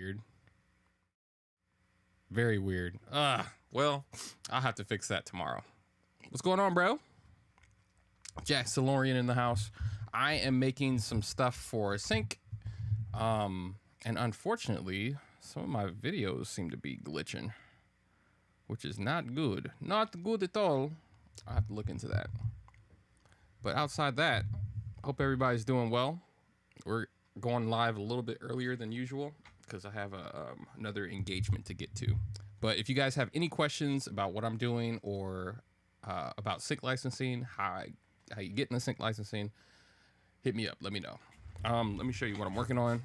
weird. Very weird. Well, I'll have to fix that tomorrow. What's going on, bro? Jack Solorian in the house. I am making some stuff for a sync. And unfortunately, some of my videos seem to be glitching, which is not good. Not good at all. I have to look into that. But outside that, hope everybody's doing well. We're going live a little bit earlier than usual because I have another engagement to get to. But if you guys have any questions about what I'm doing or about sync licensing, how you get in the sync licensing, hit me up. Let me know. Let me show you what I'm working on.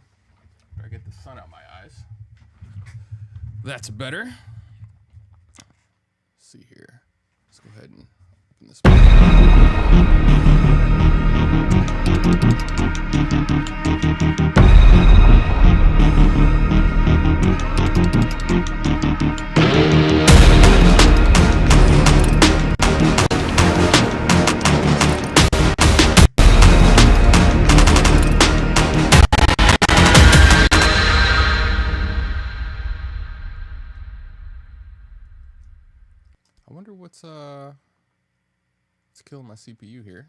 I get the sun out my eyes. That's better. Let's see here. Let's go ahead and open this. I wonder what's killing my CPU here.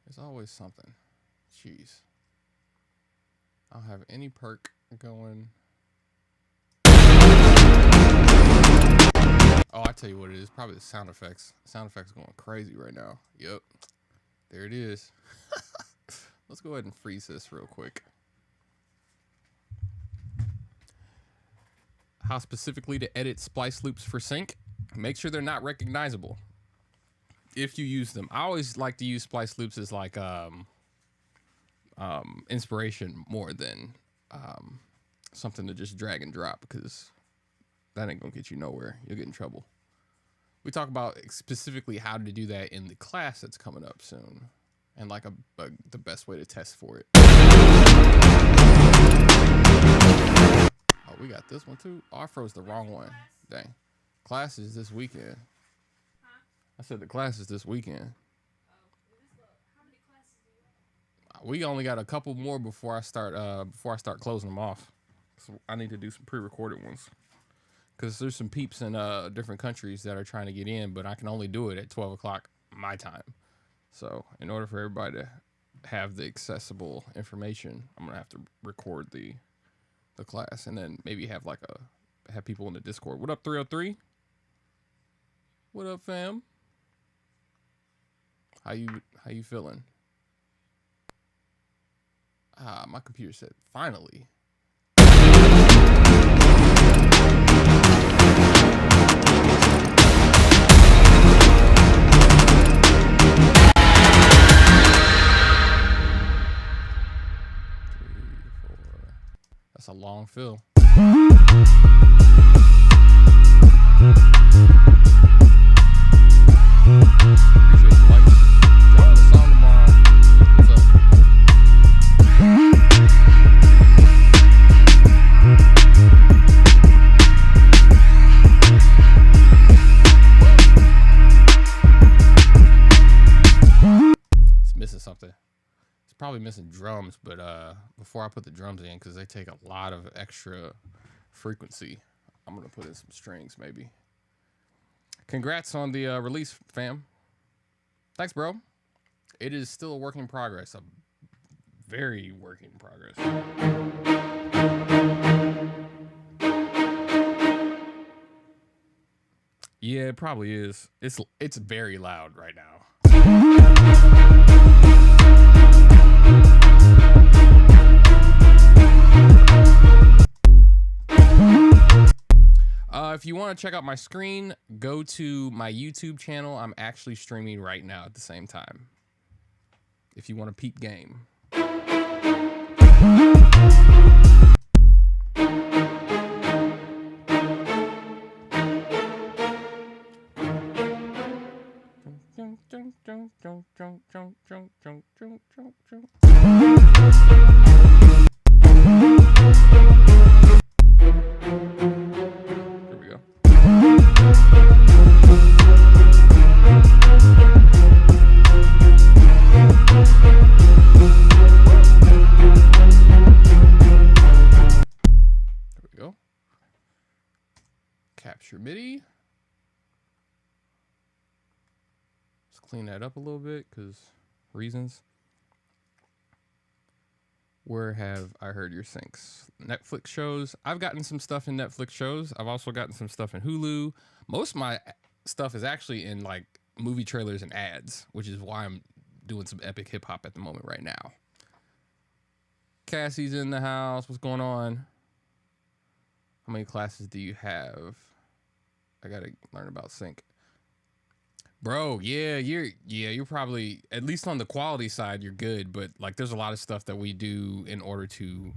There's always something. Jeez. I don't have any perk going. Oh, I tell you what it is. Probably the sound effects. Sound effects going crazy right now. Yep. There it is. Let's go ahead and freeze this real quick. How specifically to edit splice loops for sync? Make sure they're not recognizable if you use them. I always like to use splice loops as like inspiration more than something to just drag and drop, because that ain't gonna get you nowhere. You'll get in trouble. We talk about specifically how to do that in the class that's coming up soon, and like the best way to test for it. Oh, we got this one too. Oh, I froze the wrong one. Dang. Class is this weekend. I said the class is this weekend. We only got a couple more before I start closing them off. So I need to do some pre-recorded ones, because there's some peeps in different countries that are trying to get in, but I can only do it at 12 o'clock my time. So in order for everybody to have the accessible information, I'm gonna have to record the class, and then maybe have like have people in the Discord. What up, 303? What up, fam? How you feeling? My computer said finally. That's a long fill. Appreciate the likes. Dropping the song tomorrow. What's up? It's missing something. It's probably missing drums, but before I put the drums in, because they take a lot of extra frequency, I'm gonna put in some strings maybe. Congrats on the release, fam. Thanks, bro. It is still a work in progress, a very work in progress. Yeah, it probably is. It's very loud right now. If you want to check out my screen, go to my YouTube channel. I'm actually streaming right now at the same time, if you want to peep game. That's your MIDI. Let's clean that up a little bit because reasons. Where have I heard your syncs? Netflix shows. I've gotten some stuff in Netflix shows. I've also gotten some stuff in Hulu. Most of my stuff is actually in like movie trailers and ads, which is why I'm doing some epic hip hop at the moment right now. Cassie's in the house. What's going on? How many classes do you have? I gotta learn about sync. Bro, you're probably, at least on the quality side, you're good, but like there's a lot of stuff that we do in order to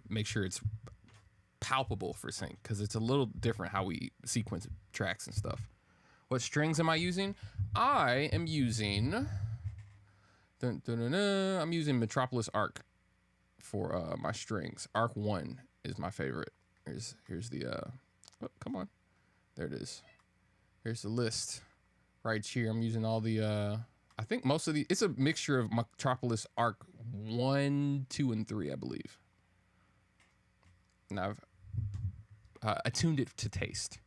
make sure it's palpable for sync, because it's a little different how we sequence tracks and stuff. What strings am I using? I am using I'm using Metropolis Arc for my strings. Arc 1 is my favorite. Here's the oh, come on. There it is. Here's the list. Right here, I'm using all the, I think most of the, it's a mixture of Metropolis Arc 1, 2, and 3, I believe. And I've attuned it to taste.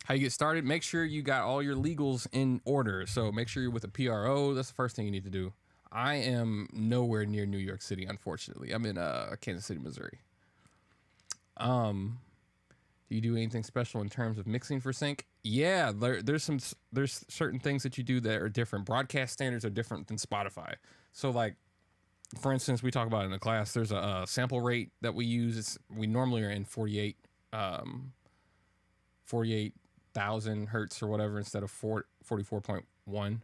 How you get started? Make sure you got all your legals in order. So make sure you're with a PRO. That's the first thing you need to do. I am nowhere near New York City, unfortunately. I'm in Kansas City, Missouri. Do you do anything special in terms of mixing for sync? Yeah, there's certain things that you do that are different. Broadcast standards are different than Spotify. So like, for instance, we talk about in the class, there's a sample rate that we use. We normally are in 48,000 hertz or whatever instead of 44.1.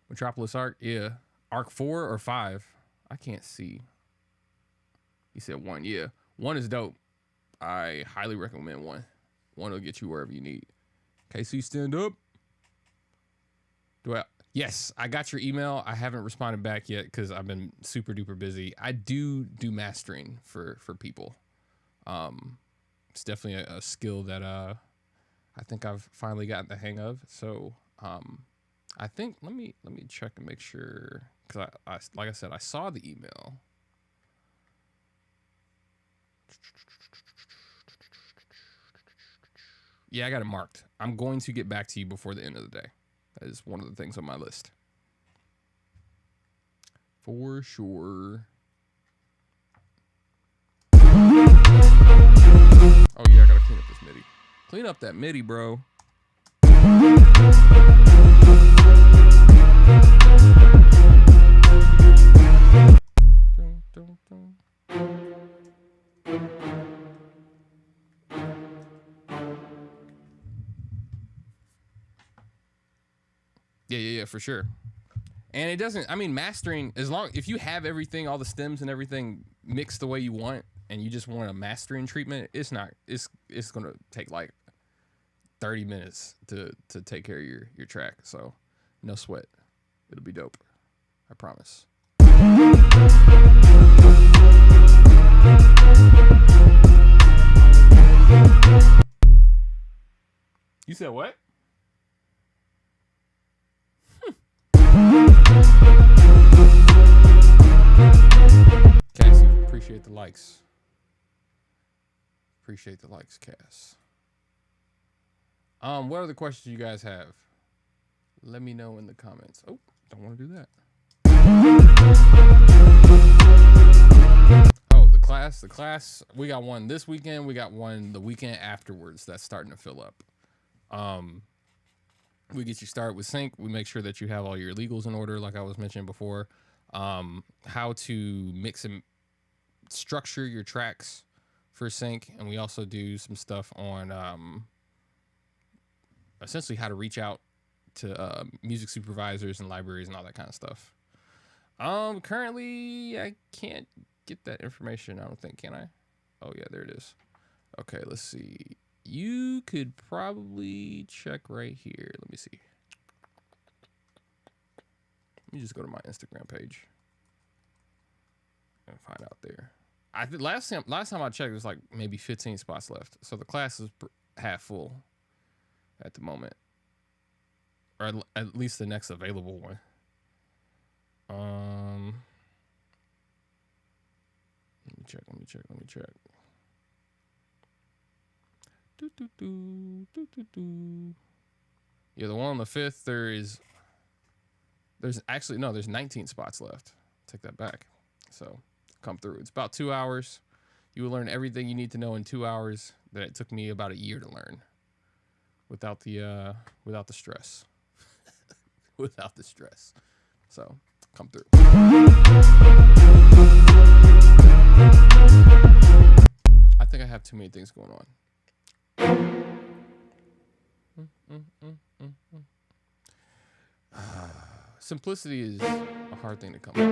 Metropolis Arc, yeah. Arc 4 or 5? I can't see. You said 1, yeah. 1 is dope. I highly recommend 1. 1 will get you wherever you need. KC, stand up. Yes, I got your email. I haven't responded back yet because I've been super duper busy. I do mastering for people. It's definitely a skill that I think I've finally gotten the hang of. So I think let me check and make sure, because I like I said, I saw the email. Yeah, I got it marked. I'm going to get back to you before the end of the day. That is one of the things on my list. For sure. Oh yeah, I gotta clean up this MIDI. Clean up that MIDI, bro. Yeah, for sure. And it doesn't, I mean, mastering, if you have everything, all the stems and everything mixed the way you want, and you just want a mastering treatment, it's going to take like 30 minutes to take care of your track. So no sweat. It'll be dope. I promise. You said what? Cassie, appreciate the likes. Appreciate the likes, Cass. What other questions you guys have? Let me know in the comments. Oh, don't want to do that. Oh, the class. We got one this weekend. We got one the weekend afterwards. That's starting to fill up. We get you started with sync. We make sure that you have all your legals in order, like I was mentioning before. How to mix and structure your tracks for sync, and we also do some stuff on essentially how to reach out to music supervisors and libraries and all that kind of stuff. Currently I can't get that information, I don't think, can I? Oh yeah, there it is. Okay, let's see. You could probably check right here. Let me see. Let me just go to my Instagram page and find out there. I think last time I checked, it was like maybe 15 spots left. So the class is half full at the moment, or at least the next available one. Let me check. Yeah, the one on the 5th, there's actually, no, there's 19 spots left. Take that back. So come through. It's about 2 hours. You will learn everything you need to know in 2 hours that it took me about a year to learn without the stress. Without the stress. So come through. I think I have too many things going on. Simplicity is a hard thing to come by.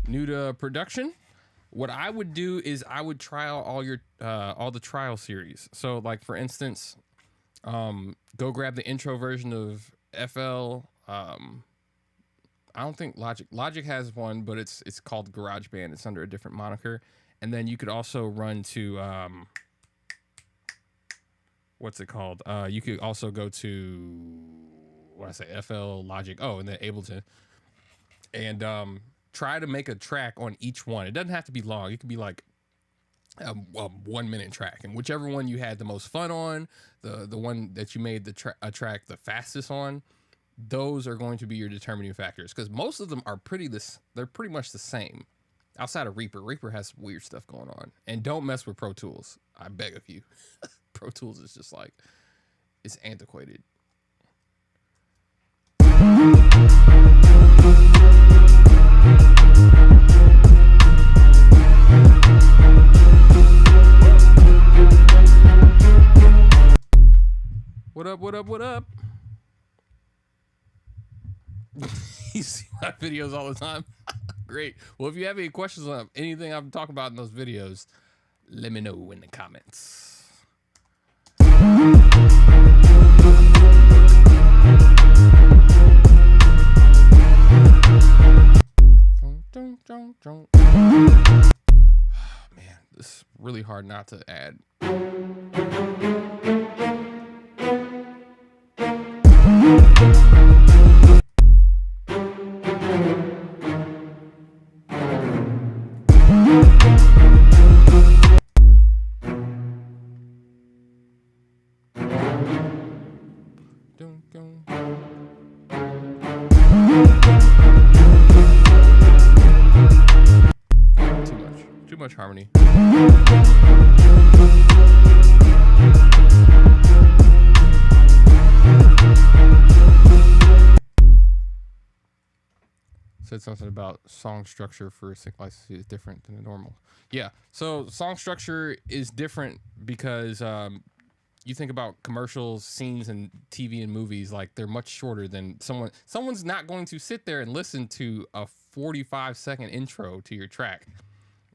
New to production, what I would do is I would trial all the trial series. So like for instance, go grab the intro version of FL. I don't think Logic has one, but it's called GarageBand. It's under a different moniker. And then you could also run to what's it called? You could also go to FL Logic. Oh, and then Ableton. And try to make a track on each one. It doesn't have to be long. It could be like a 1 minute track, and whichever one you had the most fun on, the one that you made a track the fastest on, those are going to be your determining factors, because most of them are they're pretty much the same outside of Reaper. Reaper has some weird stuff going on. And don't mess with Pro Tools, I beg of you. Pro Tools is just like, it's antiquated. What up? You see my videos all the time? Great. Well, if you have any questions on anything I'm talking about in those videos, let me know in the comments. Man, this is really hard not to add. Too much harmony. Said something about song structure for sync licensing is different than the normal. Yeah, so song structure is different because you think about commercials, scenes, and TV and movies, like they're much shorter than someone's not going to sit there and listen to a 45-second intro to your track,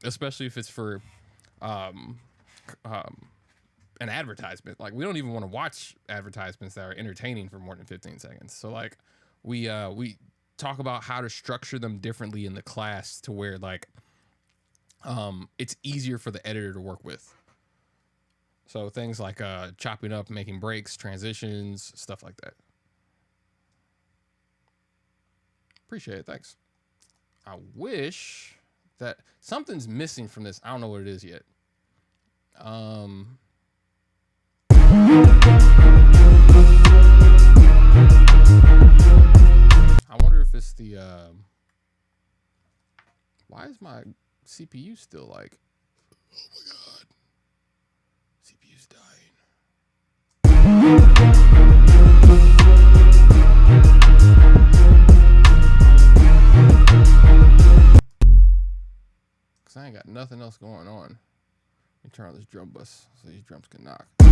especially if it's for an advertisement. Like, we don't even want to watch advertisements that are entertaining for more than 15 seconds. So like we talk about how to structure them differently in the class to where like it's easier for the editor to work with. So things like chopping up, making breaks, transitions, stuff like that. Appreciate it. Thanks. I wish that something's missing from this. I don't know what it is yet. I wonder if it's the why is my CPU still like, oh my god, CPU's dying. Cause I ain't got nothing else going on. Let me turn on this drum bus so these drums can knock. No,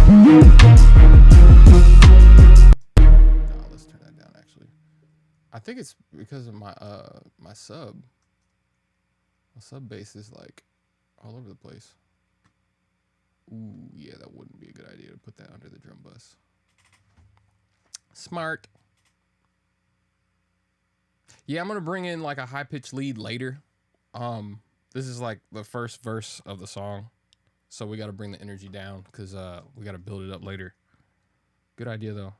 let's turn that down actually. I think it's because of my my sub. My sub bass is like all over the place. Ooh, yeah, that wouldn't be a good idea to put that under the drum bus. Smart. Yeah, I'm gonna bring in like a high pitched lead later. This is like the first verse of the song, so we got to bring the energy down because we got to build it up later. Good idea though.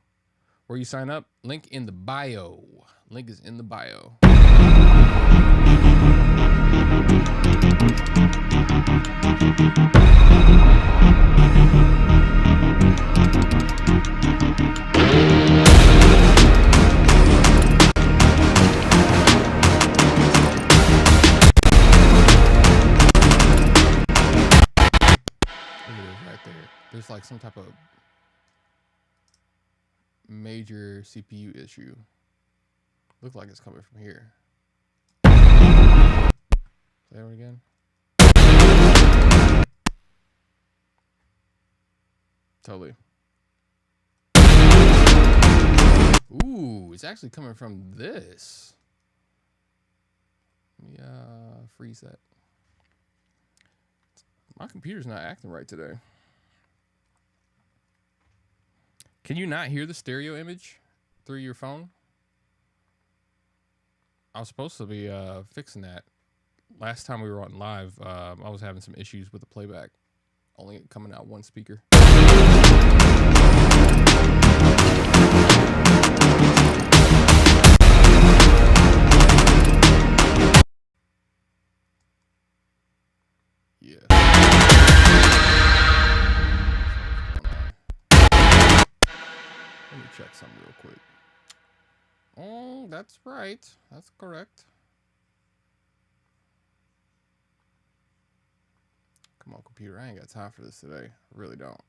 Where you sign up? Link in the bio. Link is in the bio. Right there. There's like some type of major CPU issue. Looks like it's coming from here. Say it again. Totally. Ooh, it's actually coming from this. Let me freeze that. My computer's not acting right today. Can you not hear the stereo image through your phone? I was supposed to be fixing that. Last time we were on live, I was having some issues with the playback. Only coming out one speaker. Yeah. Let me check something real quick. Oh, that's right. That's correct. Come on, computer. I ain't got time for this today. I really don't.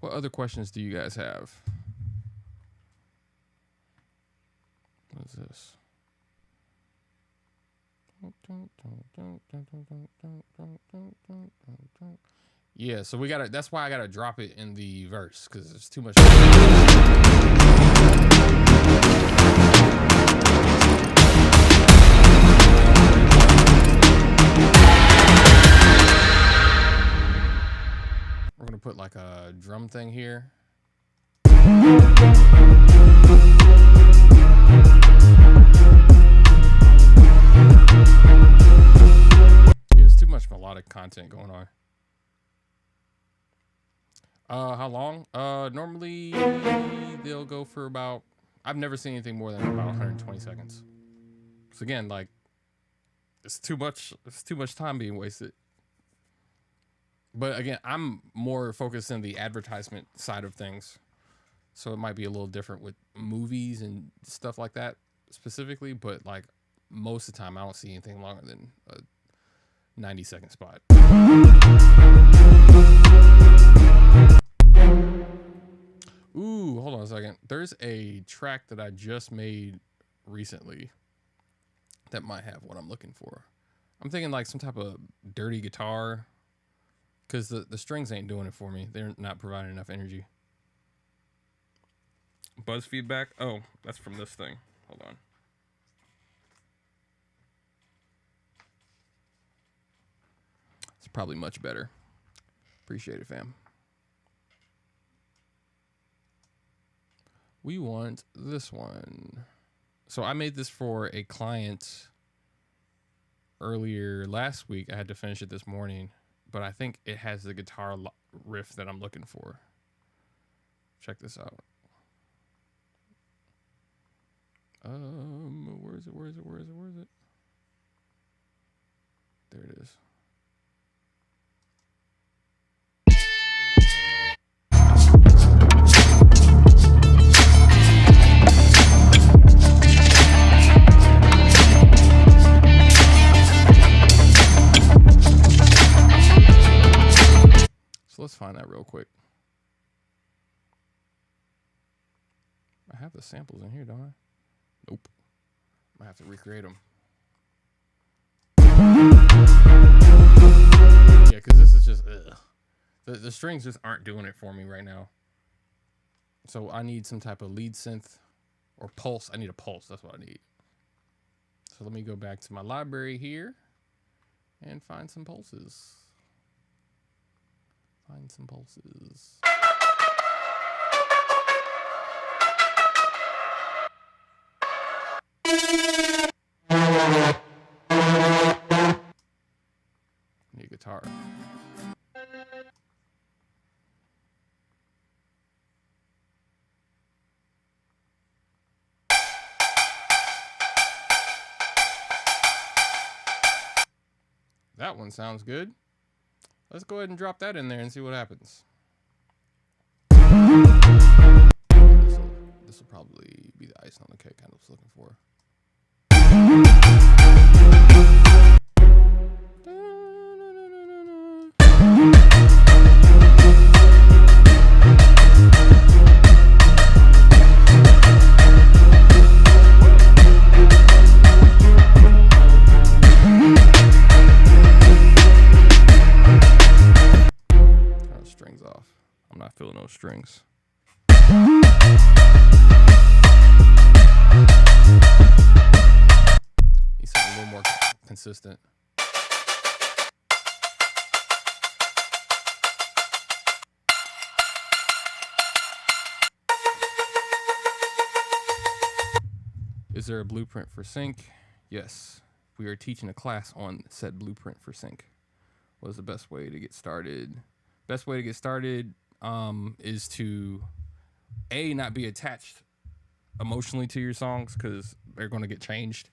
What other questions do you guys have? What is this? Yeah, so we gotta. That's why I gotta drop it in the verse because there's too much. We're gonna put like a drum thing here. There's too much melodic content going on. How long? Normally they'll go for about. I've never seen anything more than about 120 seconds. So again, like, it's too much. It's too much time being wasted. But again, I'm more focused in the advertisement side of things, so it might be a little different with movies and stuff like that specifically. But like most of the time, I don't see anything longer than a 90-second spot. Ooh, hold on a second. There's a track that I just made recently that might have what I'm looking for. I'm thinking like some type of dirty guitar, because the strings ain't doing it for me. They're not providing enough energy. Buzz feedback. Oh, that's from this thing. Hold on. It's probably much better. Appreciate it, fam. We want this one. So I made this for a client earlier last week. I had to finish it this morning, but I think it has the guitar riff that I'm looking for. Check this out. Where is it? Where is it? Where is it? Where is it? There it is. So let's find that real quick. I have the samples in here, don't I? Nope. I have to recreate them. Yeah, because this is just ugh. The strings just aren't doing it for me right now. So I need some type of lead synth or pulse. I need a pulse. That's what I need. So let me go back to my library here. and find some pulses. Find some pulses. Need a guitar. That one sounds good. Let's go ahead and drop that in there and see what happens. This will probably be the icing on the cake I was looking for. I'm not feeling those strings. Need something a little more consistent. Is there a blueprint for sync? Yes. We are teaching a class on said blueprint for sync. What is the best way to get started? Best way to get started is to not be attached emotionally to your songs because they're going to get changed.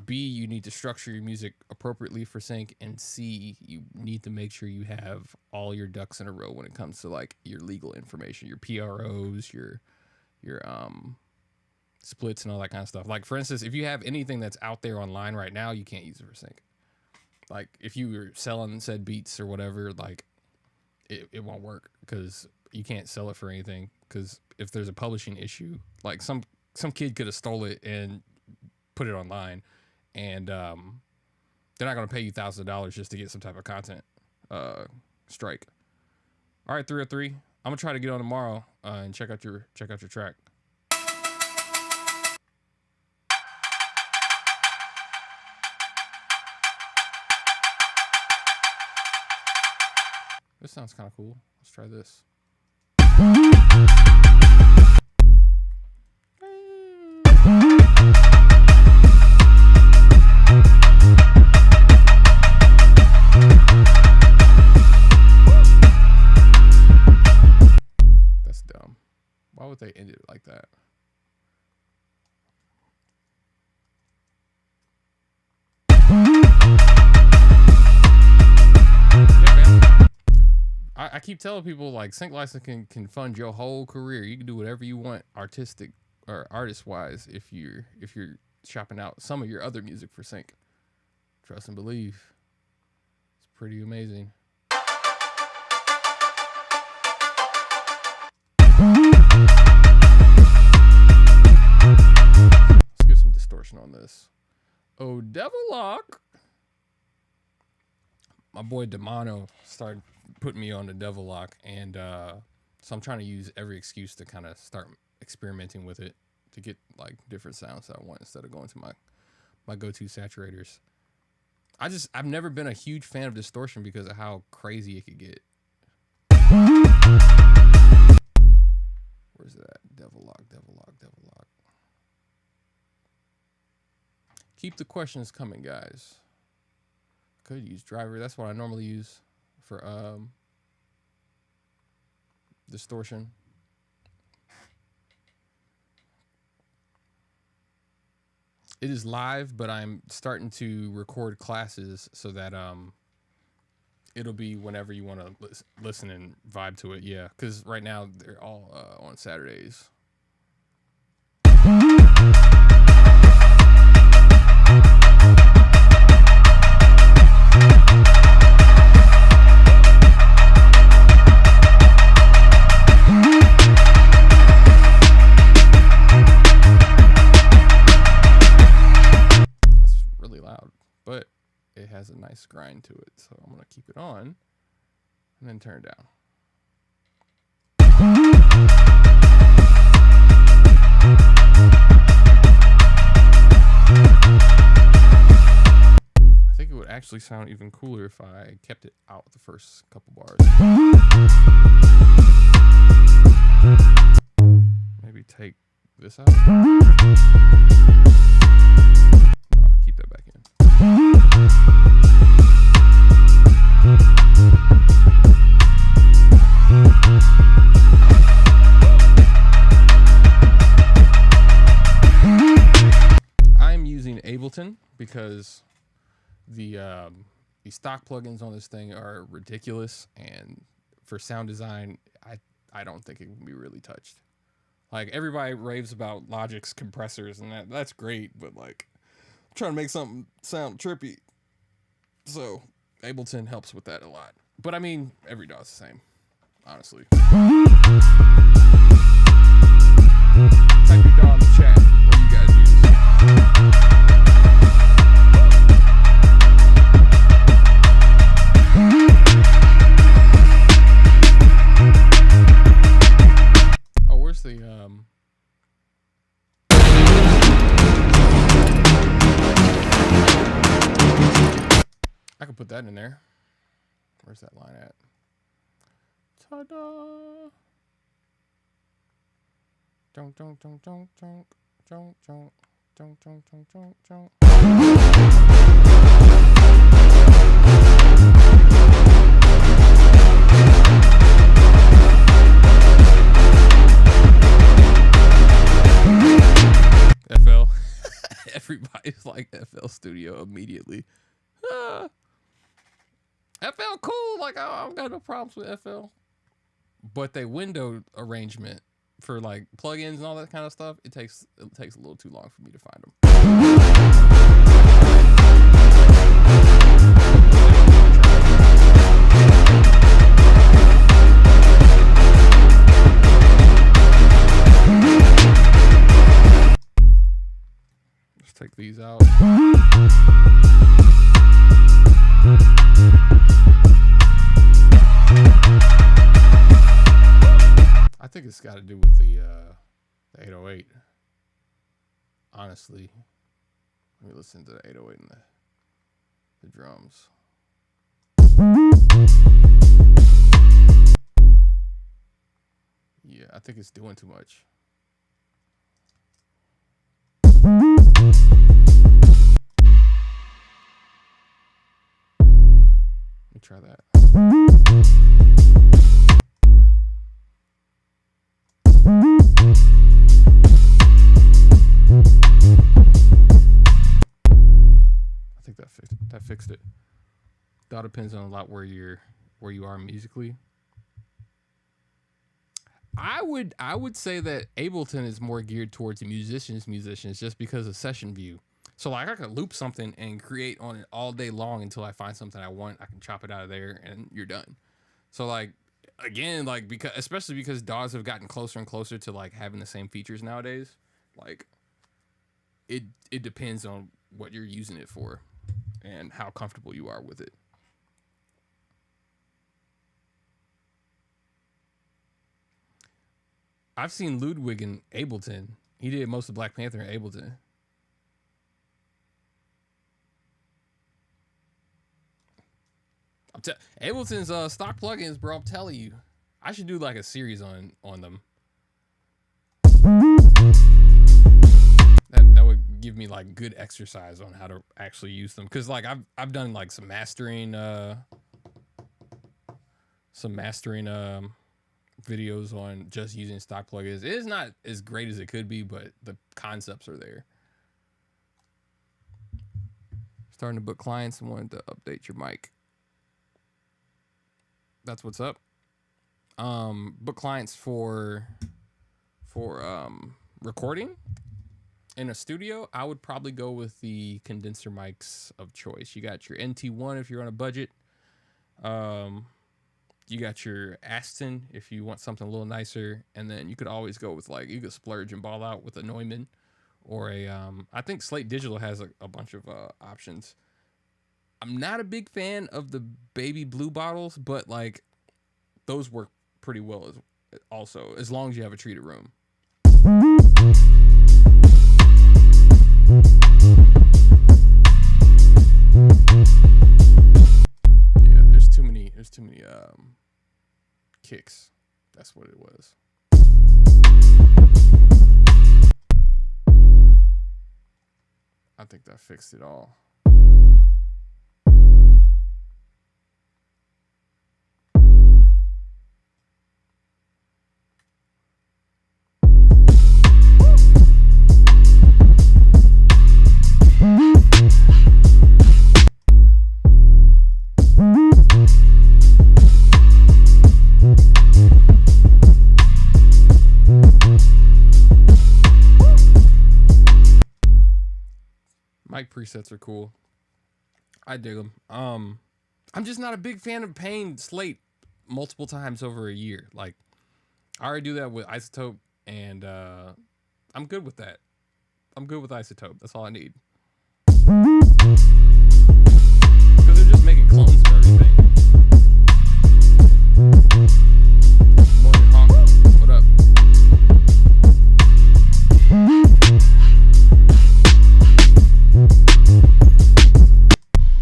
B, you need to structure your music appropriately for sync, and C, you need to make sure you have all your ducks in a row when it comes to like your legal information, your PROs, your splits and all that kind of stuff. Like for instance, if you have anything that's out there online right now, you can't use it for sync. Like if you were selling said beats or whatever, like it won't work because you can't sell it for anything. Because if there's a publishing issue, like some kid could have stole it and put it online, and they're not going to pay you thousands of dollars just to get some type of content strike. All right, 303. I'm gonna try to get on tomorrow and check out your track. This sounds kind of cool. Let's try this. That's dumb. Why would they end it like that? I keep telling people like sync license can fund your whole career. You can do whatever you want, artistic or artist wise, if you're shopping out some of your other music for sync. Trust and believe. It's pretty amazing. Let's get some distortion on this. Oh, Devil Lock. My boy Demano started putting me on the Devil Lock, and so I'm trying to use every excuse to kind of start experimenting with it to get like different sounds that I want instead of going to my go-to saturators. I've never been a huge fan of distortion because of how crazy it could get. Where's that? Devil Lock, Devil Lock, Devil Lock. Keep the questions coming, guys. Could use driver. That's what I normally use for distortion. It is live, but I'm starting to record classes so that it'll be whenever you want to listen and vibe to it. Yeah, because right now they're all on Saturdays. But it has a nice grind to it, so I'm gonna keep it on and then turn it down. I think it would actually sound even cooler if I kept it out the first couple bars. Maybe take this out. No, keep that back in. I'm using Ableton because the stock plugins on this thing are ridiculous, and for sound design, I don't think it can be really touched. Like, everybody raves about Logic's compressors, and that's great, but like, I'm trying to make something sound trippy, so Ableton helps with that a lot. But I mean, every DAW's the same, honestly. Type your DAW in the chat. What do you guys use? Oh, where's the I can put that in there. Where's that line at? Ta-da! Don't. FL. Everybody's like FL Studio immediately. FL cool, like I don't got no problems with FL. But they window arrangement for like plugins and all that kind of stuff, it takes a little too long for me to find them. Let's take these out. I think it's got to do with the 808. Honestly, let me listen to the 808 and the drums. Yeah, I think it's doing too much. Let me try that. I think that fixed it. That depends on a lot where you are musically. I would say that Ableton is more geared towards musicians just because of session view. So like I could loop something and create on it all day long until I find something I want. I can chop it out of there and you're done. So like again, like especially because DAWs have gotten closer and closer to like having the same features nowadays. Like it depends on what you're using it for and how comfortable you are with it. I've seen Ludwig in Ableton. He did most of Black Panther in Ableton. Ableton's stock plugins, bro. I'm telling you, I should do like a series on them. That would give me like good exercise on how to actually use them. Cause like I've done like some mastering videos on just using stock plugins. It is not as great as it could be, but the concepts are there. Starting to book clients and wanted to update your mic. That's what's up. Book clients for recording in a studio. I would probably go with the condenser mics of choice. You got your NT1 if you're on a budget. You got your Aston if you want something a little nicer, and then you could always go with like you could splurge and ball out with a Neumann or a I think Slate Digital has a bunch of options. I'm not a big fan of the baby blue bottles, but like those work pretty well also as long as you have a treated room. kicks. That's what it was. I think that fixed it all. Mic presets are cool. I dig them. I'm just not a big fan of paying Slate multiple times over a year. Like, I already do that with Isotope, and I'm good with that. I'm good with Isotope. That's all I need. Because they're just making clones of everything. Morning Hawk, what up?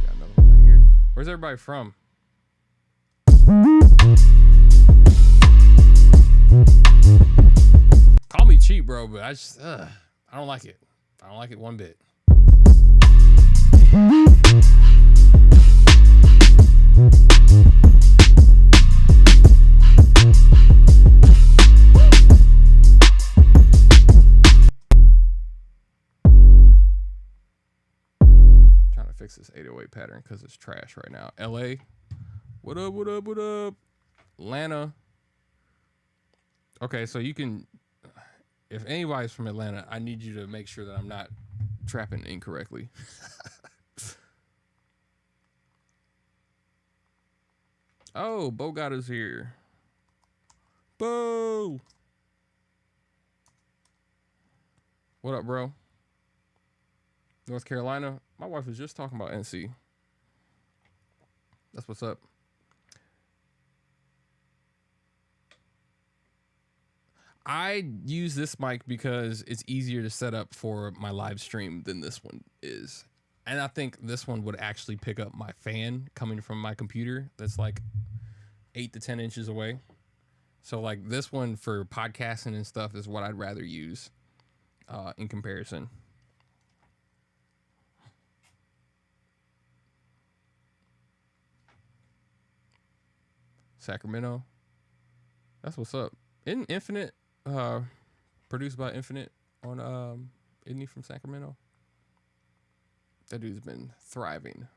Got another one right here. Where's everybody from? Call me cheap, bro, but I don't like it. I don't like it one bit. Trying to fix this 808 pattern because it's trash right now. LA, what up, what up, what up? Atlanta. Okay, so you can, if anybody's from Atlanta, I need you to make sure that I'm not trapping incorrectly. Oh, Bo got us here. Bo! What up, bro? North Carolina? My wife was just talking about NC. That's what's up. I use this mic because it's easier to set up for my live stream than this one is. And I think this one would actually pick up my fan coming from my computer that's like 8 to 10 inches away. So like this one for podcasting and stuff is what I'd rather use in comparison. Sacramento. That's what's up. Isn't Infinite produced by Infinite on isn't he from Sacramento? That dude's been thriving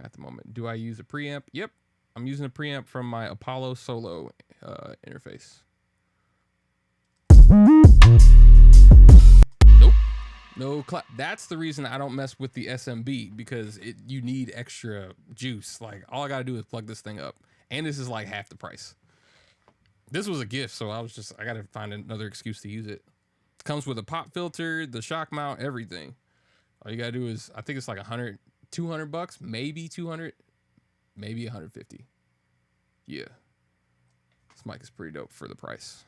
at the moment. Do I use a preamp? Yep. I'm using a preamp from my Apollo Solo interface. Nope. No clap. That's the reason I don't mess with the SMB, because you need extra juice. Like, all I gotta do is plug this thing up. And this is like half the price. This was a gift, so I gotta find another excuse to use it. It comes with a pop filter, the shock mount, everything. All you gotta do is, I think it's like $200, maybe 200, maybe 150. Yeah. This mic is pretty dope for the price.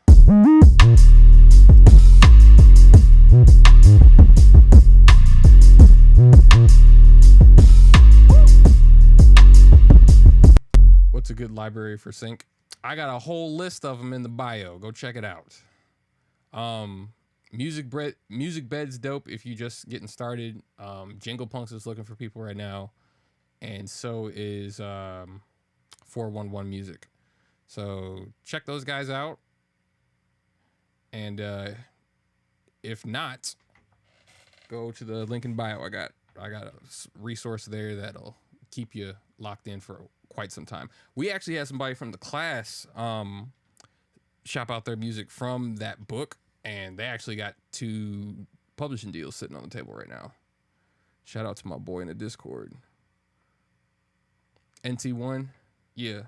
What's a good library for sync? I got a whole list of them in the bio. Go check it out. Music Bed's dope if you just getting started. Jingle Punks is looking for people right now, and so is 411 Music. So check those guys out. And if not, go to the link in bio. I got a resource there that'll keep you locked in for quite some time. We actually had somebody from the class shop out their music from that book, and they actually got 2 publishing deals sitting on the table right now. Shout out to my boy in the Discord. NT1, yeah.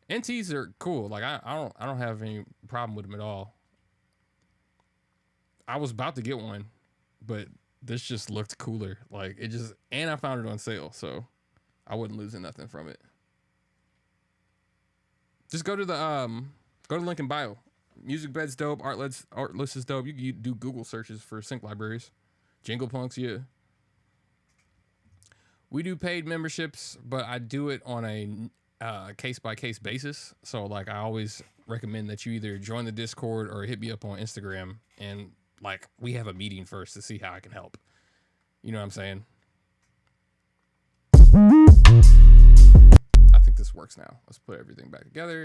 NTs are cool. Like I don't have any problem with them at all. I was about to get one, but this just looked cooler. Like and I found it on sale, so I wasn't losing nothing from it. Just go to the link in bio. Music Bed's dope. Artlist is dope. You can do Google searches for sync libraries. Jingle Punks, yeah. We do paid memberships, but I do it on case by case basis. So like I always recommend that you either join the Discord or hit me up on Instagram, and like we have a meeting first to see how I can help. You know what I'm saying? I think this works now. Let's put everything back together.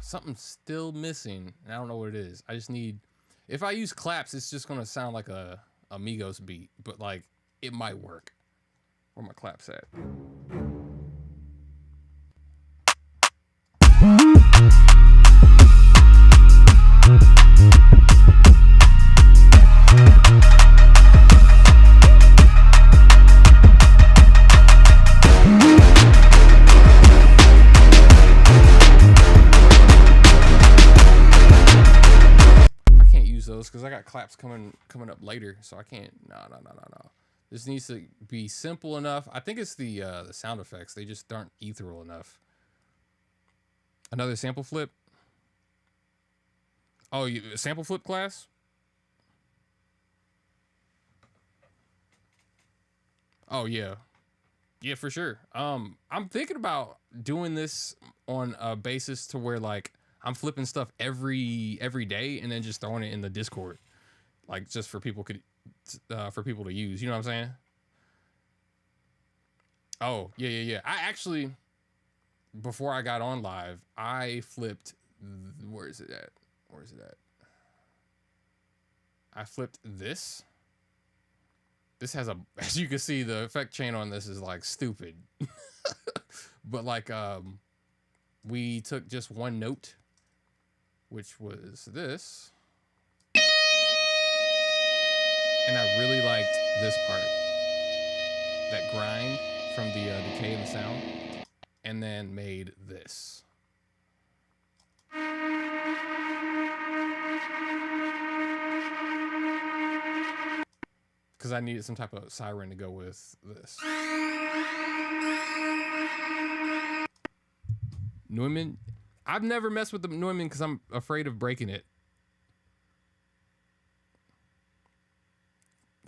Something's still missing, and I don't know what it is. I just need, if I use claps, it's just gonna sound like a Migos beat, but like it might work. Where my claps at? Because I got claps coming up later, so I can't. No. This needs to be simple enough. I think it's the sound effects. They just aren't ethereal enough. Another sample flip. Oh, sample flip class. Oh yeah, for sure. I'm thinking about doing this on a basis to where like I'm flipping stuff every day and then just throwing it in the Discord, like just for people to use. You know what I'm saying? Oh yeah. I actually, before I got on live, I flipped. Where is it at? I flipped this. This has as you can see, the effect chain on this is like stupid. But like we took just one note, which was this, and I really liked this part, that grind from the decay in the sound, and then made this. Because I needed some type of siren to go with this. Neumann. I've never messed with the Neumann because I'm afraid of breaking it.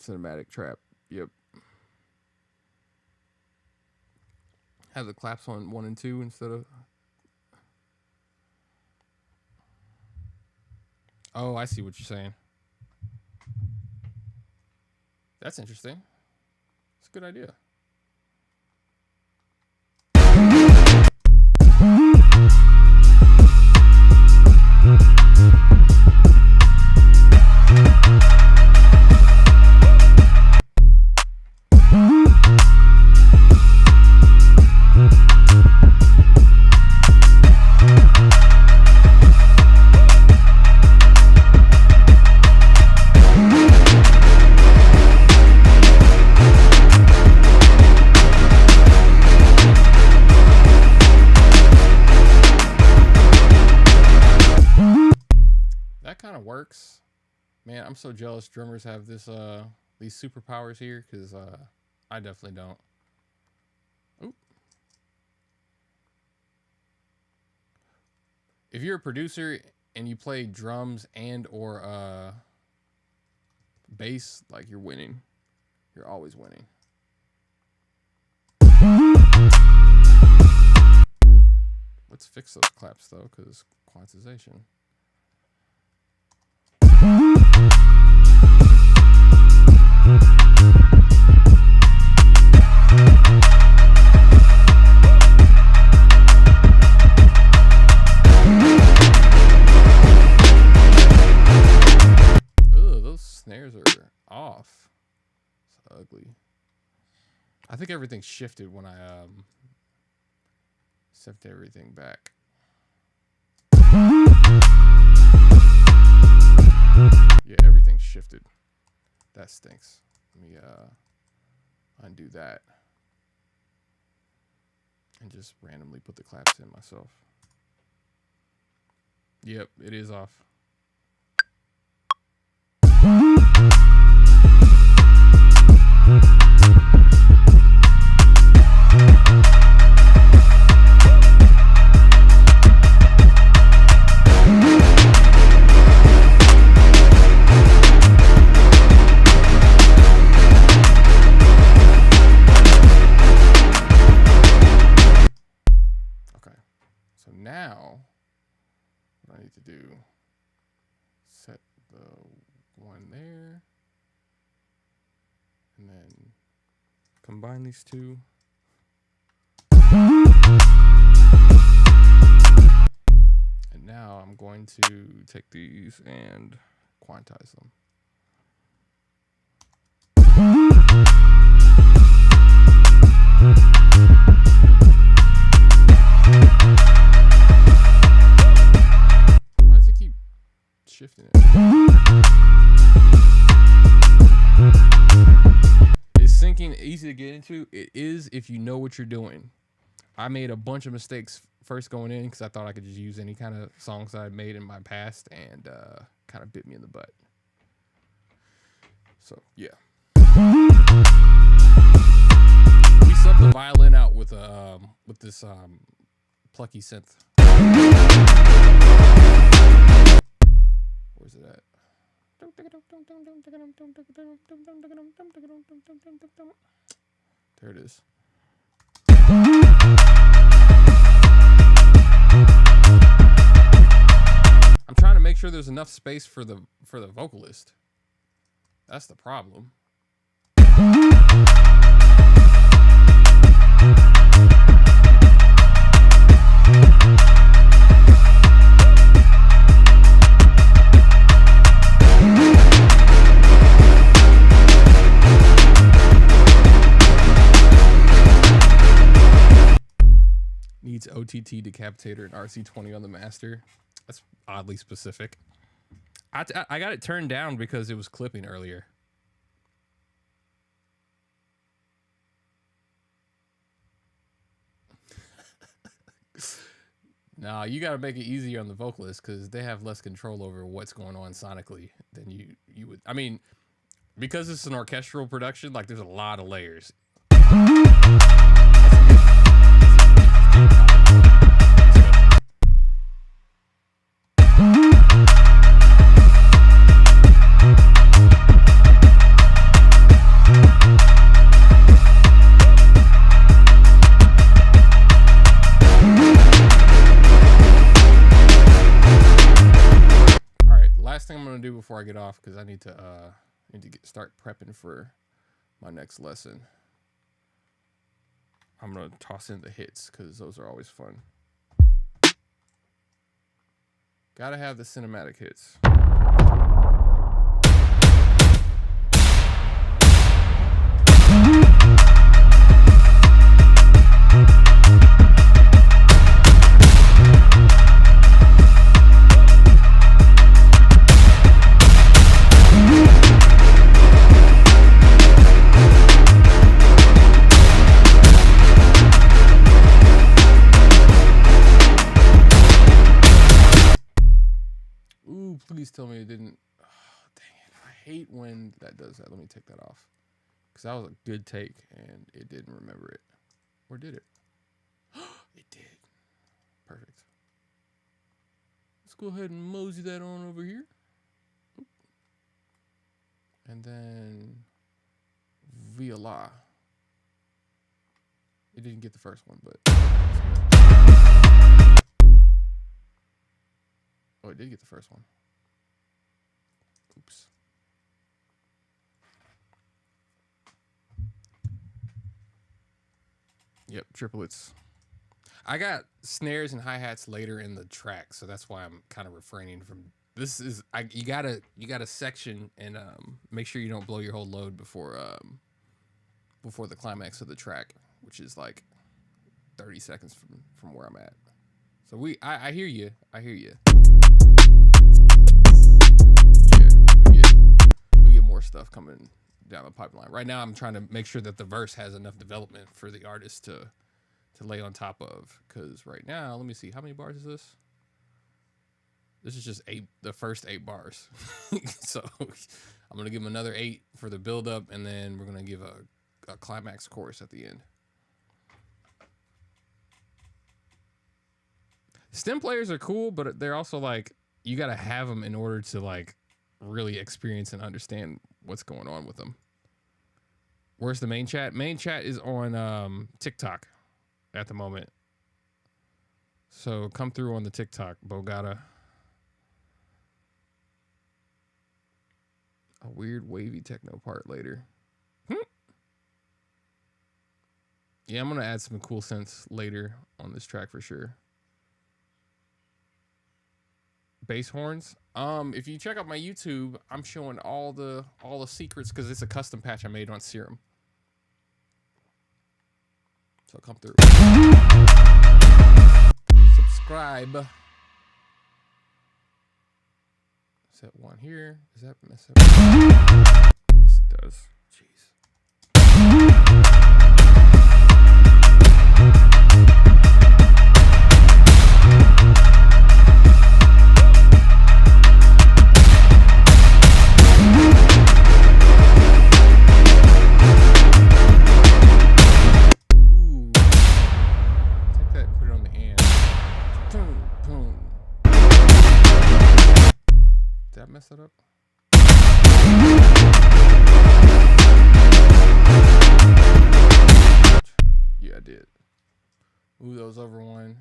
Cinematic trap. Yep. Have the claps on 1 and 2 instead of. Oh, I see what you're saying. That's interesting. It's a good idea. Works, man. I'm so jealous drummers have this these superpowers here, because I definitely don't. Oop. If you're a producer and you play drums and or bass, like, you're winning. You're always winning. Let's fix those claps though, because quantization. Ugh, those snares are off. It's ugly. I think everything shifted when I set everything back. Yeah, everything shifted. That stinks. Let me undo that and just randomly put the claps in myself. Yep, it is off. Okay, so now what I need to do, set the one there, and then combine these two. And now I'm going to take these and quantize them. Why does it keep shifting it? Is syncing easy to get into? It is if you know what you're doing. I made a bunch of mistakes first going in because I thought I could just use any kind of songs that I'd made in my past, and kind of bit me in the butt. So yeah, we subbed the violin out with this plucky synth. Where's it at? There it is. I'm trying to make sure there's enough space for the vocalist. That's the problem. Needs OTT decapitator and RC20 on the master. That's oddly specific. I got it turned down because it was clipping earlier. Nah, you got to make it easier on the vocalist because they have less control over what's going on sonically than you would. I mean, because it's an orchestral production, like there's a lot of layers. Thing I'm gonna do before I get off, because I need to start prepping for my next lesson. I'm gonna toss in the hits because those are always fun. Gotta have the cinematic hits. Please tell me it didn't. Oh, dang it. I hate when that does that. Let me take that off. Because that was a good take and it didn't remember it. Or did it? It did. Perfect. Let's go ahead and mosey that on over here. And then voila. It didn't get the first one, but. Oh, it did get the first one. Oops. Yep, triplets. I got snares and hi-hats later in the track, so that's why I'm kind of refraining from. This is you gotta section and make sure you don't blow your whole load before the climax of the track, which is like 30 seconds from where I'm at. So I hear you. I hear you. We get more stuff coming down the pipeline. Right now I'm trying to make sure that the verse has enough development for the artist to lay on top of, because right now, let me see, how many bars is this? This is just the first 8 bars. So I'm gonna give him another 8 for the build up, and then we're gonna give a climax chorus at the end. Stem players are cool, but they're also like, you gotta have them in order to like really experience and understand what's going on with them. Where's the main chat? Main chat is on TikTok at the moment. So come through on the TikTok, Bogata. A weird wavy techno part later. Yeah, I'm gonna add some cool synths later on this track for sure. Bass horns. If you check out my YouTube, I'm showing all the secrets because it's a custom patch I made on Serum. So come through. Subscribe. Set 1 here. Does that mess up? Yes, it does. Jeez. Mess it up. Yeah, I did. Move those over one.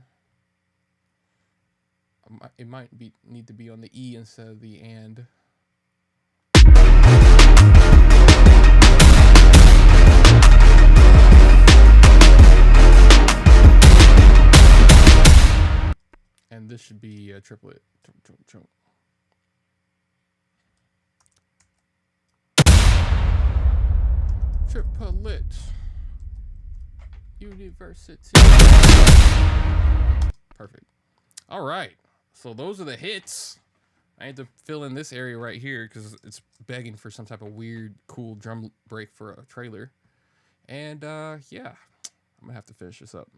It might need to be on the E instead of the and. And this should be a triplet. Triplet University. Perfect. All right. So those are the hits. I had to fill in this area right here because it's begging for some type of weird, cool drum break for a trailer. And yeah, I'm gonna have to finish this up.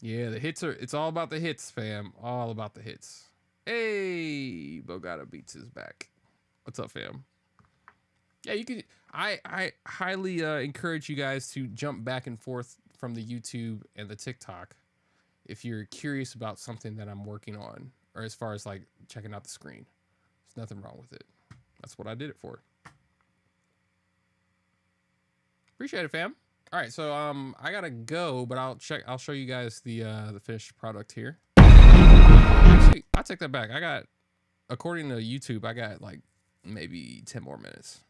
Yeah, the hits are. It's all about the hits, fam. All about the hits. Hey, Bogata Beats is back. What's up, fam? Yeah, you could. I highly encourage you guys to jump back and forth from the YouTube and the TikTok if you're curious about something that I'm working on, or as far as like checking out the screen. There's nothing wrong with it. That's what I did it for. Appreciate it, fam. All right, so I gotta go, but I'll show you guys the finished product here. Actually, I take that back. I got, according to YouTube, I got like maybe 10 more minutes.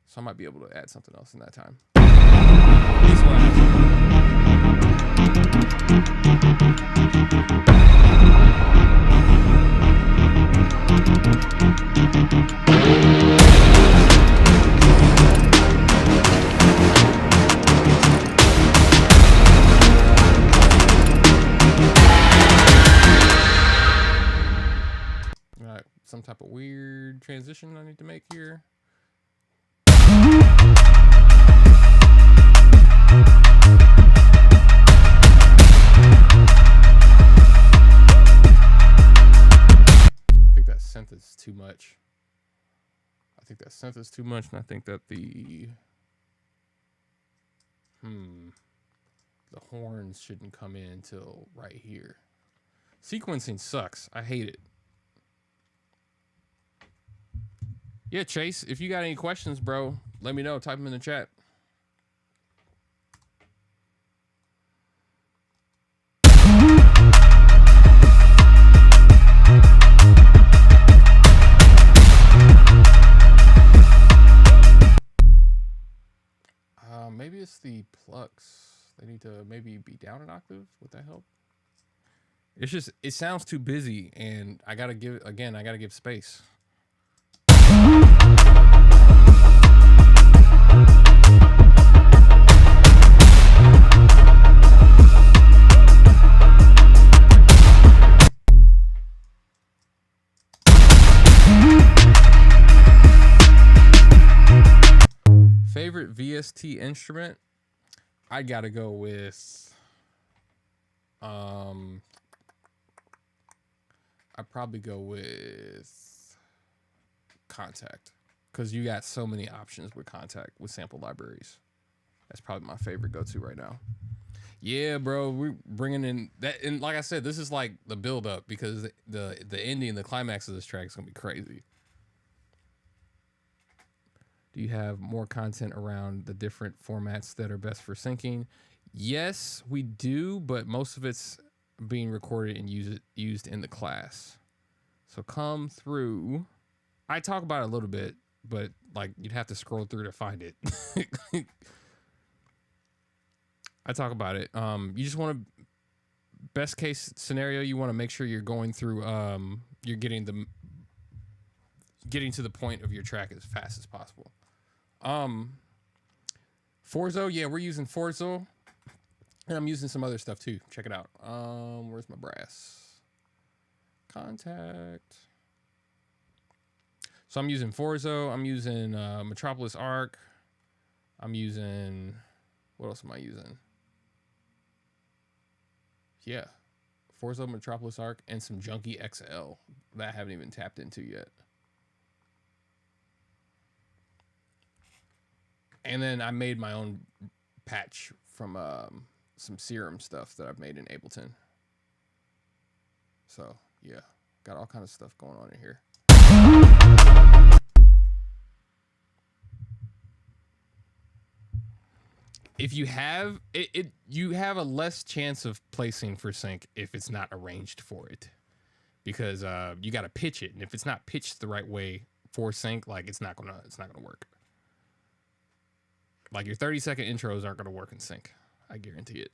So I might be able to add something else in that time. All right, some type of weird transition I need to make here. I think that synth is too much. And I think that the horns shouldn't come in until right here. Sequencing sucks. I hate it. Yeah, Chase, if you got any questions, bro, let me know. Type them in the chat. Maybe it's the plucks. They need to maybe be down an octave. Would that help? It's just, it sounds too busy, and I gotta give space. Favorite VST instrument? I gotta go with I'd probably go with Contact, because you got so many options with Contact with sample libraries. That's probably my favorite go-to right now. Yeah, bro, we're bringing in that, and like I said, this is like the build-up, because the ending, the climax of this track is gonna be crazy. Do you have more content around the different formats that are best for syncing? Yes, we do, but most of it's being recorded and used in the class. So come through. I talk about it a little bit, but like you'd have to scroll through to find it. I talk about it. You just want to, best case scenario, you want to make sure you're going through, you're getting to the point of your track as fast as possible. Forzo, yeah, we're using Forzo, and I'm using some other stuff too. Check it out. Where's my brass? Contact. So I'm using Forzo. I'm using Metropolis Arc. I'm using, what else am I using? Yeah, Forzo, Metropolis Arc, and some Junkie XL that I haven't even tapped into yet. And then I made my own patch from some Serum stuff that I've made in Ableton. So yeah, got all kind of stuff going on in here. If you have it, you have a less chance of placing for sync if it's not arranged for it, because you got to pitch it, and if it's not pitched the right way for sync, like it's not gonna work. Like your 30-second intros aren't gonna work in sync. I guarantee it.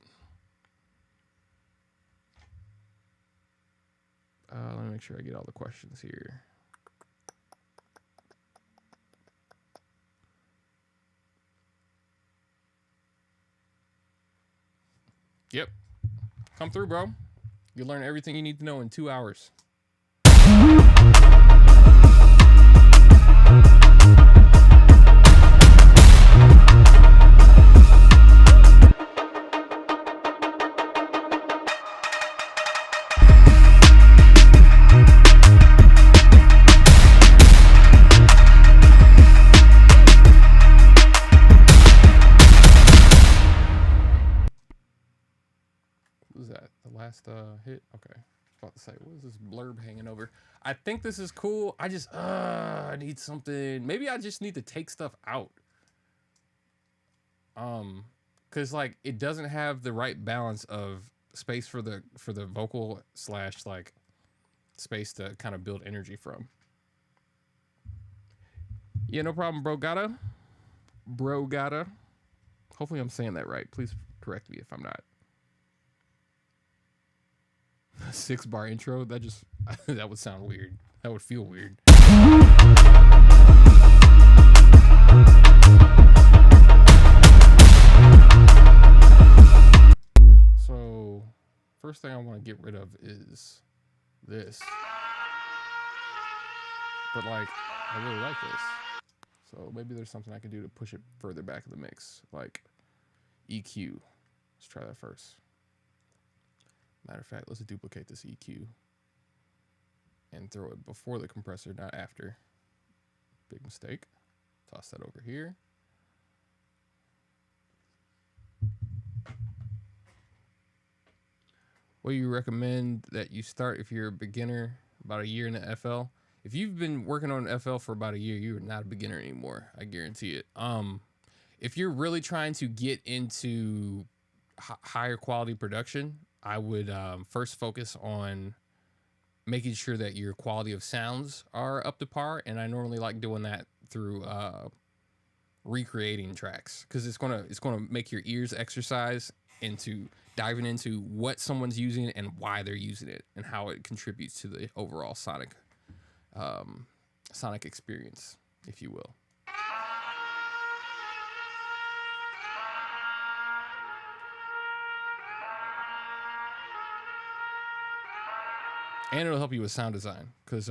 Let me make sure I get all the questions here. Yep. Come through, bro. You'll learn everything you need to know in 2 hours. Hit. Okay. About to say, what is this blurb hanging over? I think this is cool. I just I need something. Maybe I just need to take stuff out. Cause like it doesn't have the right balance of space for the vocal / like space to kind of build energy from. Yeah, no problem, bro. Gotta. Hopefully I'm saying that right. Please correct me if I'm not. 6-bar intro, that just that would sound weird. That would feel weird. So first thing I want to get rid of is this, but like I really like this, so maybe there's something I can do to push it further back in the mix, like EQ. Let's try that first. Matter of fact, let's duplicate this EQ and throw it before the compressor, not after. Big mistake. Toss that over here. What do you recommend that you start if you're a beginner, about a year in the FL? If you've been working on FL for about a year, you're not a beginner anymore. I guarantee it. If you're really trying to get into higher quality production, I would first focus on making sure that your quality of sounds are up to par, and I normally like doing that through recreating tracks, because it's gonna make your ears exercise into diving into what someone's using and why they're using it and how it contributes to the overall sonic experience, if you will. And it'll help you with sound design, because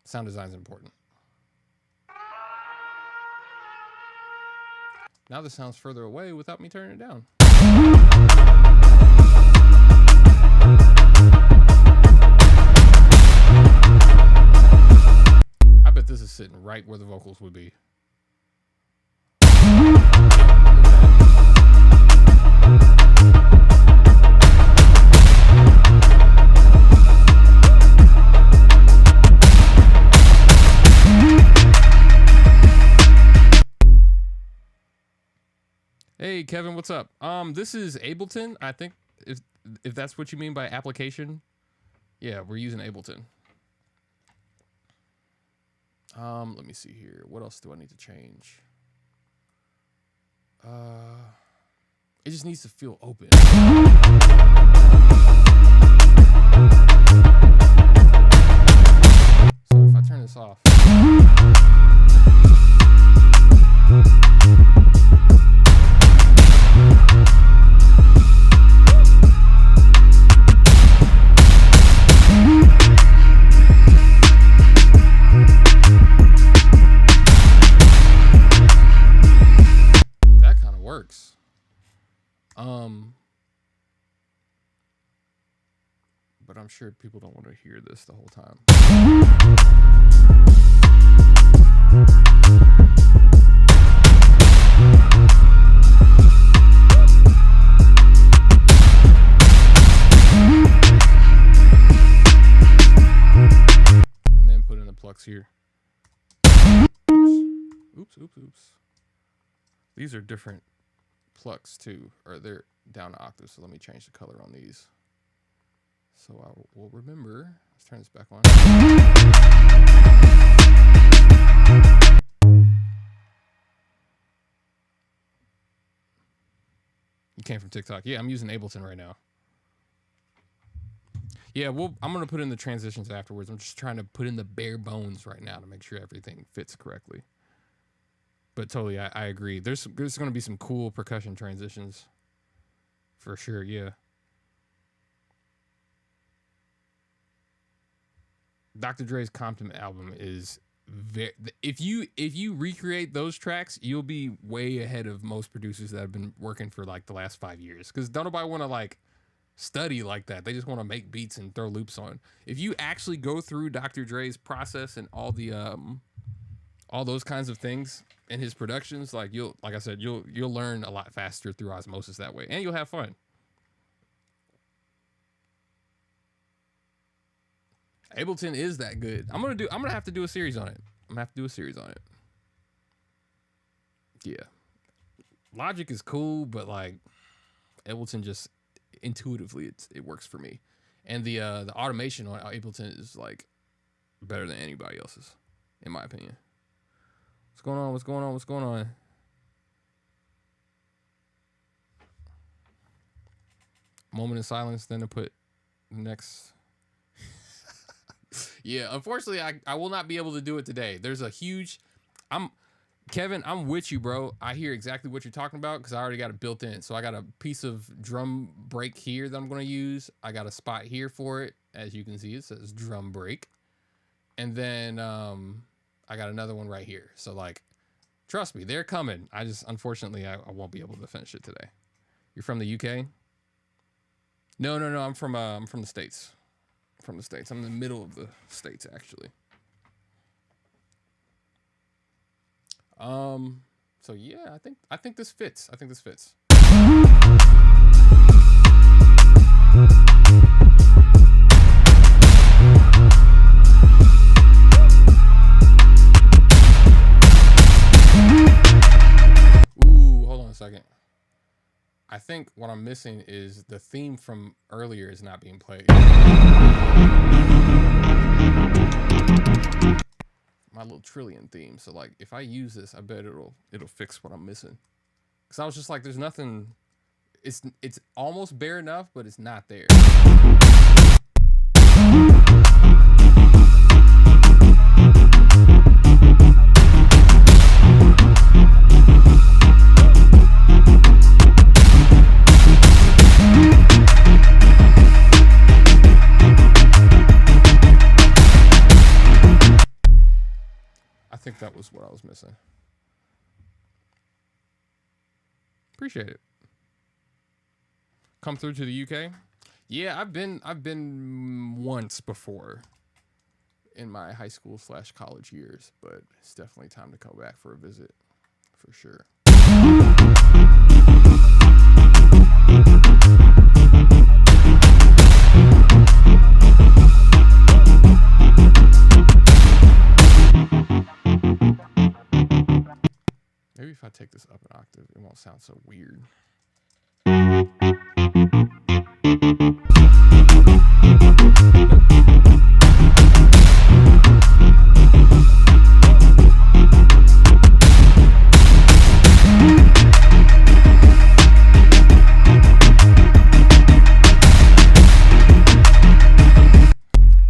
sound design is important. Now this sounds further away without me turning it down. right where the vocals would be. Hey Kevin, what's up? This is Ableton. I think if that's what you mean by application, yeah, we're using Ableton. Let me see here. What else do I need to change? It just needs to feel open. So if I turn this off. Works. But I'm sure people don't want to hear this the whole time. And then put in the plucks here. Oops. These are different plucks too, or they're down to octaves. So let me change the color on these. So I will remember. Let's turn this back on. You came from TikTok. Yeah, I'm using Ableton right now. Yeah, I'm going to put in the transitions afterwards. I'm just trying to put in the bare bones right now to make sure everything fits correctly. But totally, I agree. There's going to be some cool percussion transitions. For sure, yeah. Dr. Dre's Compton album is very... If you recreate those tracks, you'll be way ahead of most producers that have been working for like the last 5 years. Because don't nobody want to like study like that. They just want to make beats and throw loops on. If you actually go through Dr. Dre's process and all the all those kinds of things in his productions, like I said, you'll learn a lot faster through osmosis that way, and you'll have fun. Ableton is that good. I'm gonna have to do a series on it. Yeah. Logic is cool, but like Ableton just intuitively it works for me. And the automation on Ableton is like better than anybody else's, in my opinion. What's going on? Moment of silence, then to put next. Yeah, unfortunately, I will not be able to do it today. There's a huge... Kevin, I'm with you, bro. I hear exactly what you're talking about because I already got it built in. So I got a piece of drum break here that I'm going to use. I got a spot here for it. As you can see, it says drum break. And then I got another one right here. So, like, trust me, they're coming. Unfortunately, I won't be able to finish it today. You're from the UK? No. I'm from the States. I'm in the middle of the States, actually. So yeah, I think this fits. Ooh, hold on a second. I think what I'm missing is the theme from earlier is not being played. My little trillion theme. So like if I use this, I bet it'll fix what I'm missing. Cause I was just like, there's nothing. It's almost bare enough, but it's not there. I think that was what I was missing. Appreciate it. Come through to the UK? Yeah, I've been once before. in my high school / college years, but it's definitely time to come back for a visit for sure. Maybe if I take this up an octave, it won't sound so weird.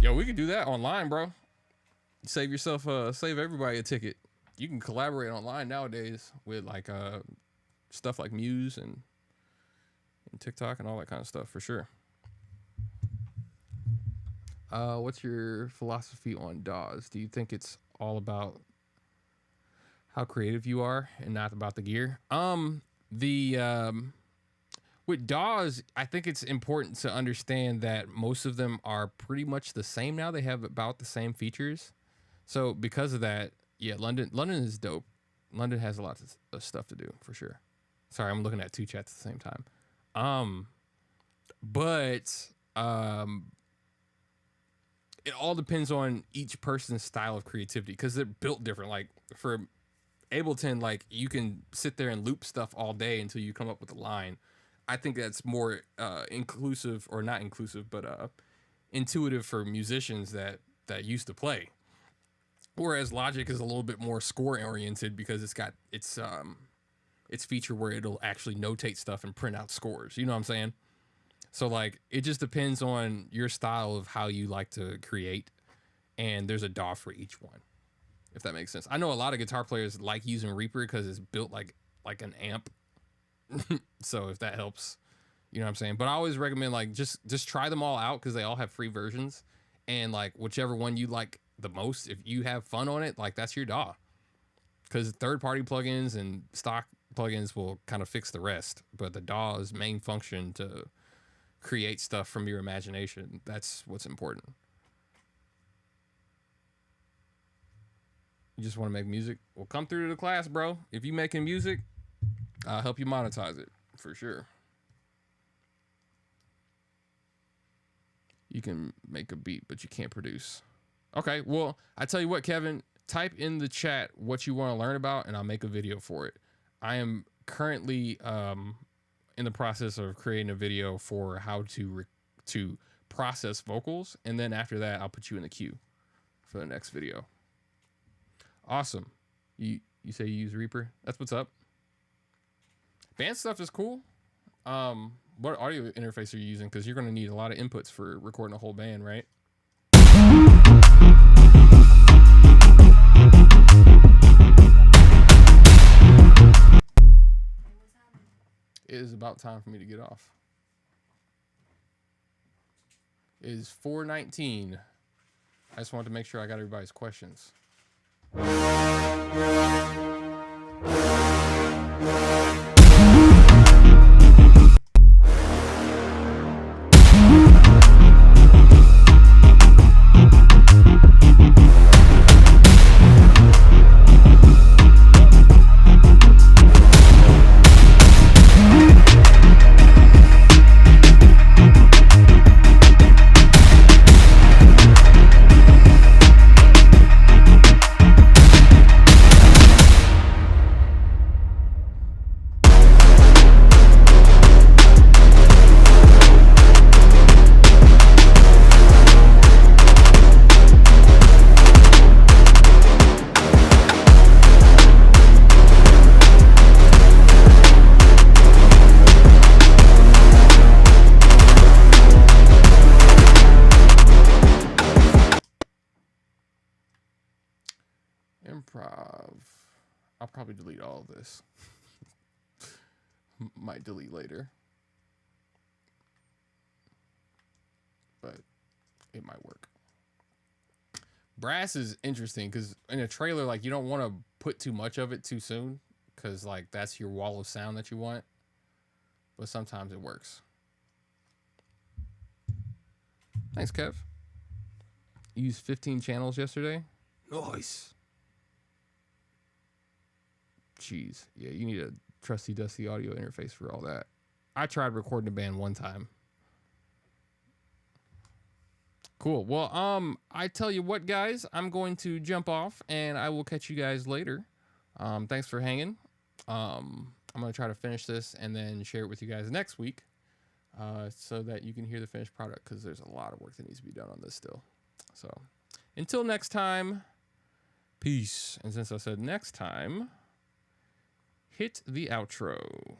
Yo, we could do that online, bro. Save yourself, save everybody a ticket. You can collaborate online nowadays with like stuff like Muse and TikTok and all that kind of stuff for sure. What's your philosophy on DAWs? Do you think it's all about how creative you are and not about the gear? With DAWs, I think it's important to understand that most of them are pretty much the same now. They have about the same features. So because of that, yeah, London is dope. London has a lot of stuff to do for sure. Sorry, I'm looking at two chats at the same time. But it all depends on each person's style of creativity because they're built different. Like for Ableton, like you can sit there and loop stuff all day until you come up with a line. I think that's more inclusive, or not inclusive, but intuitive for musicians that used to play. Whereas Logic is a little bit more score oriented because it's got its feature where it'll actually notate stuff and print out scores. You know what I'm saying? So like it just depends on your style of how you like to create, and there's a DAW for each one, if that makes sense. I know a lot of guitar players like using Reaper because it's built like an amp. So if that helps, you know what I'm saying? But I always recommend like just try them all out because they all have free versions, and like whichever one you like the most, if you have fun on it, like that's your DAW. Because third-party plugins and stock plugins will kind of fix the rest, but the DAW's main function to create stuff from your imagination, that's what's important. You just want to make music? Well, come through to the class, bro. If you making music, I'll help you monetize it for sure. You can make a beat, but you can't produce. Okay, well, I tell you what, Kevin, type in the chat what you want to learn about, and I'll make a video for it. I am currently in the process of creating a video for how to process vocals, and then after that, I'll put you in the queue for the next video. Awesome. You say you use Reaper? That's what's up. Band stuff is cool. What audio interface are you using? Because you're going to need a lot of inputs for recording a whole band, right? It is about time for me to get off. It is 4:19. I just wanted to make sure I got everybody's questions. Improv. I'll probably delete all of this. Might delete later. But it might work. Brass is interesting because in a trailer, like you don't want to put too much of it too soon because like that's your wall of sound that you want. But sometimes it works. Thanks, Kev. used 15 channels yesterday. Nice. Jeez. Yeah, you need a trusty dusty audio interface for all that. I tried recording a band one time. Cool. Well, I tell you what, guys, I'm going to jump off and I will catch you guys later. Thanks for hanging. I'm going to try to finish this and then share it with you guys next week, so that you can hear the finished product, because there's a lot of work that needs to be done on this still. So until next time, peace. And since I said next time, hit the outro.